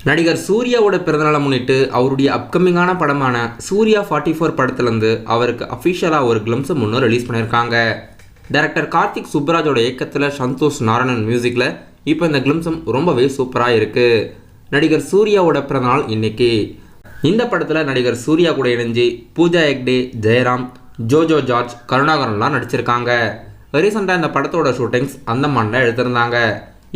நடிகர் சூர்யாவோட பிறந்தநாளை முன்னிட்டு அவருடைய அப்கமிங்கான படமான சூர்யா 44 படத்துலேருந்து அவருக்கு அஃபிஷியலாக ஒரு கிளிம்ஸ் முன்னும் ரிலீஸ் பண்ணியிருக்காங்க. டைரக்டர் கார்த்திக் சுப்பராஜோட இயக்கத்தில் சந்தோஷ் நாராயணன் மியூசிக்கில் இப்போ இந்த கிளிம்ஸும் ரொம்பவே சூப்பராக இருக்குது. நடிகர் சூர்யாவோட பிறந்தநாள் இன்னைக்கு. இந்த படத்தில் நடிகர் சூர்யா கூட இணைஞ்சு பூஜா ஹெக்டே, ஜெயராம், ஜோஜோ ஜார்ஜ், கருணாகரன்லாம் நடிச்சிருக்காங்க. ரீசெண்டாக இந்த படத்தோட ஷூட்டிங்ஸ் அந்தமான்ல எடுத்திருந்தாங்க.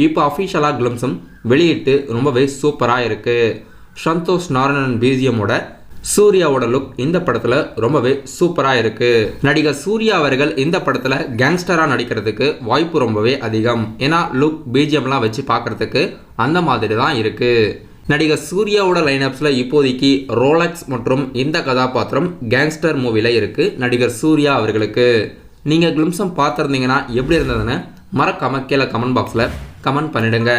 இப்போ அஃபிஷியலாக கிளிம்ஸும் வெளியிட்டு ரொம்பவே சூப்பராக இருக்குது. சந்தோஷ் நாராயணன் பிஜிஎம்மோட சூர்யாவோட லுக் இந்த படத்தில் ரொம்பவே சூப்பராக இருக்குது. நடிகர் சூர்யா அவர்கள் இந்த படத்தில் கேங்ஸ்டராக நடிக்கிறதுக்கு வாய்ப்பு ரொம்பவே அதிகம். ஏன்னா லுக் பிஜிஎம்லாம் வச்சு பார்க்குறதுக்கு அந்த மாதிரி தான் இருக்குது. நடிகர் சூர்யாவோட லைனப்ஸில் இப்போதைக்கு ரோலக்ஸ் மற்றும் இந்த கதாபாத்திரம் கேங்ஸ்டர் மூவியில் இருக்குது. நடிகர் சூர்யா அவர்களுக்கு நீங்கள் கிளிம்ஸம் பார்த்துருந்தீங்கன்னா எப்படி இருந்ததுன்னு மறக்காமல் கீழே கமெண்ட் பாக்ஸில் கமெண்ட் பண்ணிடுங்க.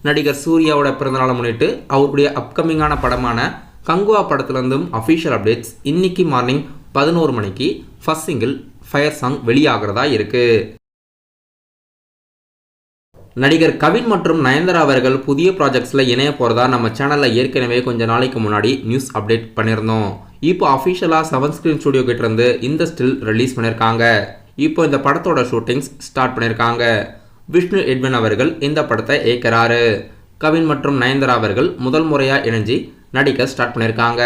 நடிகர் சூர்யாவோட பிறந்தநாளை முன்னிட்டு அவருடைய அப்கமிங்கான படமான கங்குவா படத்துலேருந்தும் அஃபிஷியல் அப்டேட்ஸ் இன்னைக்கு மார்னிங் 11 மணிக்கு ஃபர்ஸ்ட் சிங்கிள் ஃபயர் சாங் வெளியாகிறதா இருக்குது. நடிகர் கவின் மற்றும் நயன்தாரா அவர்கள் புதிய ப்ராஜெக்ட்ஸில் இணைய போகிறதா நம்ம சேனலில் ஏற்கனவே கொஞ்சம் நாளைக்கு முன்னாடி நியூஸ் அப்டேட் பண்ணியிருந்தோம். இப்போ அஃபிஷியலாக 7 ஸ்க்ரீன் ஸ்டுடியோ கிட்டேருந்து இந்த ஸ்டில் ரிலீஸ் பண்ணியிருக்காங்க. இப்போ இந்த படத்தோட ஷூட்டிங்ஸ் ஸ்டார்ட் பண்ணியிருக்காங்க. விஷ்ணு எட்வின் அவர்கள் இந்த படத்தை இயக்கிறாரு. கவின் மற்றும் நயன்தாரா அவர்கள் முதல் முறையாக இணைஞ்சு நடிக்க ஸ்டார்ட் பண்ணியிருக்காங்க.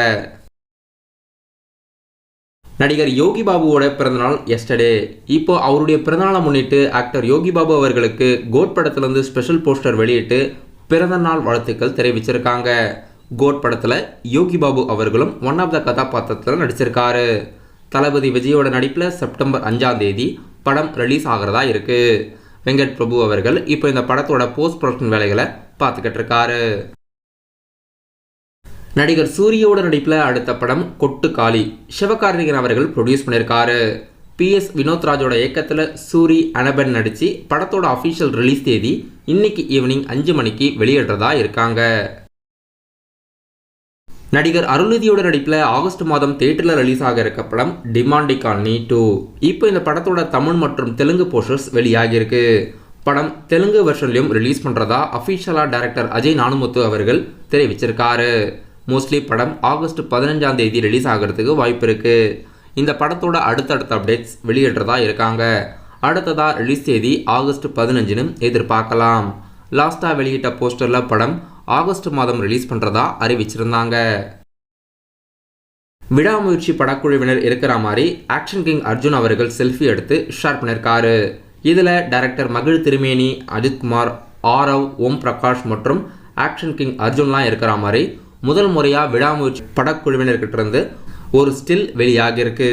நடிகர் யோகி பாபுவோட பிறந்தநாள் எஸ்டர்டே. இப்போ அவருடைய பிறந்தநாளை முன்னிட்டு ஆக்டர் யோகி பாபு அவர்களுக்கு கோட் படத்துலேருந்து ஸ்பெஷல் போஸ்டர் வெளியிட்டு பிறந்தநாள் வாழ்த்துக்கள் தெரிவிச்சிருக்காங்க. கோட் படத்தில் யோகி பாபு அவர்களும் ஒன் ஆஃப் த கதாபாத்திரத்தில் நடிச்சிருக்காரு. தளபதி விஜயோட நடிப்பில் செப்டம்பர் 5ஆம் தேதி படம் ரிலீஸ் ஆகிறதா இருக்குது. வெங்கட் பிரபு அவர்கள் இப்போ இந்த படத்தோட போஸ்ட் ப்ரொடக்ஷன் வேலைகளை பார்த்துக்கிட்டு இருக்காரு. நடிகர் சூர்யாவோட நடிப்பில் அடுத்த படம் கொட்டுக்காளி. சிவகார்த்திகேயன் அவர்கள் ப்ரொடியூஸ் பண்ணியிருக்காரு. PS வினோத்ராஜோட இயக்கத்தில் சூரி அனபன் நடித்து படத்தோட அஃபிஷியல் ரிலீஸ் தேதி இன்னைக்கு ஈவினிங் 5 மணிக்கு வெளியிடுறதா இருக்காங்க. நடிகர் அருள்நிதியோட நடிப்பில் ஆகஸ்ட் மாதம் தியேட்டரில் ரிலீஸ் ஆக இருக்க படம் டிமாண்டி காலனி 2. இப்போ இந்த படத்தோட தமிழ் மற்றும் தெலுங்கு போஸ்டர்ஸ் வெளியாகியிருக்கு. படம் தெலுங்கு வெர்ஷன்லையும் ரிலீஸ் பண்ணுறதா அஃபிஷியலாக டைரக்டர் அஜய் நானுமுத்து அவர்கள் தெரிவிச்சிருக்காரு. மோஸ்ட்லி படம் ஆகஸ்ட் 15ஆம் தேதி ரிலீஸ் ஆகிறதுக்கு வாய்ப்பு இருக்குது. இந்த படத்தோட அடுத்தடுத்த அப்டேட்ஸ் வெளியிடுறதா இருக்காங்க. அடுத்ததாக ரிலீஸ் தேதி ஆகஸ்ட் 15ன்னு எதிர்பார்க்கலாம். லாஸ்ட்டாக வெளியிட்ட போஸ்டரில் படம் ஆகஸ்ட் மாதம் ரிலீஸ் பண்ணுறதா அறிவிச்சிருந்தாங்க. விடாமுயற்சி படக்குழுவினர் இருக்கிற மாதிரி ஆக்ஷன் கிங் அர்ஜுன் அவர்கள் செல்ஃபி எடுத்து ஷேர் பண்ணியிருக்காரு. இதில் டைரக்டர் மகிழ் திருமேனி, அஜித்குமார், ஆரவ், ஓம் பிரகாஷ் மற்றும் ஆக்ஷன் கிங் அர்ஜுன்லாம் இருக்கிற மாதிரி முதல் முறையாக விடாமுயற்சி படக்குழுவினர்கிட்ட இருந்து ஒரு ஸ்டில் வெளியாகியிருக்கு.